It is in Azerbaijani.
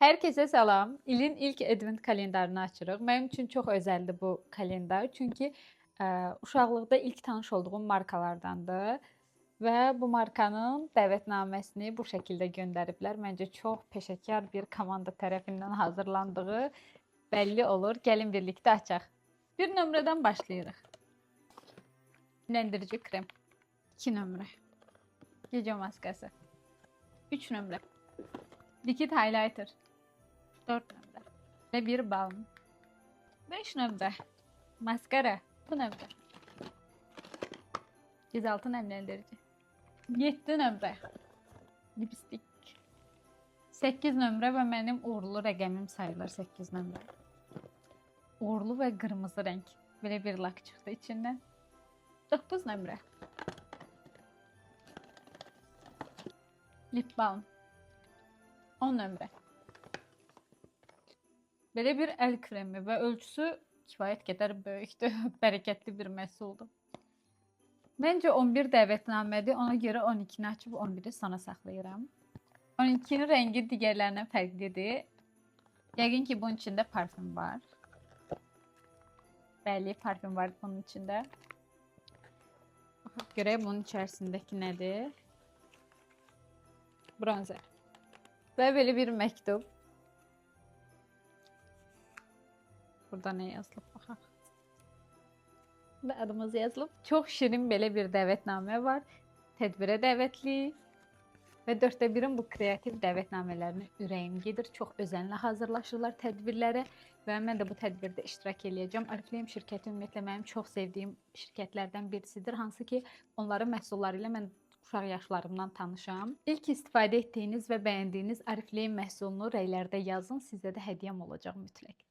Herkese salam. İlin ilk advent kalendarını açırıq. Mənim üçün çox özəldir bu kalendar. Çünki uşaqlıqda ilk tanış olduğum markalardandır və bu markanın dəvətnaməsini bu şəkildə göndəriblər. Məncə çox peşəkar bir komanda tərəfindən hazırlandığı bəlli olur. Gəlin birlikdə açaq. Bir nömrədən başlayırıq. Nemləndirici krem. 2 nömrə. Gecə maskası. 3 nömrə. Liquid highlighter. 4 nömrə. Və 1 balm. 5 nömrə. Maskara. Bu nömrə. Gözaltı nemləndirici. 7 nömrə. Lipstik. 8 nömrə və mənim uğurlu rəqəmim sayılır 8 nömrə. Uğurlu və qırmızı rəng. Belə bir lak çıxdı içindən. 9 nömrə. Lip balm. 10 nömrə. Belə bir əl kremi və ölçüsü kifayət qədər böyükdür, bərəkətli bir məhsuldur. Məncə 11 dəvətnamədir, ona görə 12-ni açıb 11-i sona saxlayıram. 12-nin rəngi digərlərindən fərqlidir. Yəqin ki, bunun içində parfüm var. Bəli, parfüm var bunun içində. Baxaq görək bunun içərisindəki nədir? Bronzer. Və belə bir məktub. Burada nə yazılıb baxaq. Və adımız yazılıb. Çox şirin belə bir dəvətnamə var. Tədbirə dəvətli. Və 1/4-in bu kreativ dəvətnamələrini ürəyim gedir. Çox özənlə hazırlaşırlar tədbirlərə. Və mən də bu tədbirdə iştirak edəcəm. Oriflame şirkəti ümumiyyətlə mənim çox sevdiyim şirkətlərdən birisidir. Hansı ki, onların məhsulları ilə mən uşaq yaşlarımdan tanışam. İlk istifadə etdiyiniz və bəyəndiyiniz Oriflame məhsulunu rəylərdə yazın. Sizə də hədiyyəm olacaq mütləq.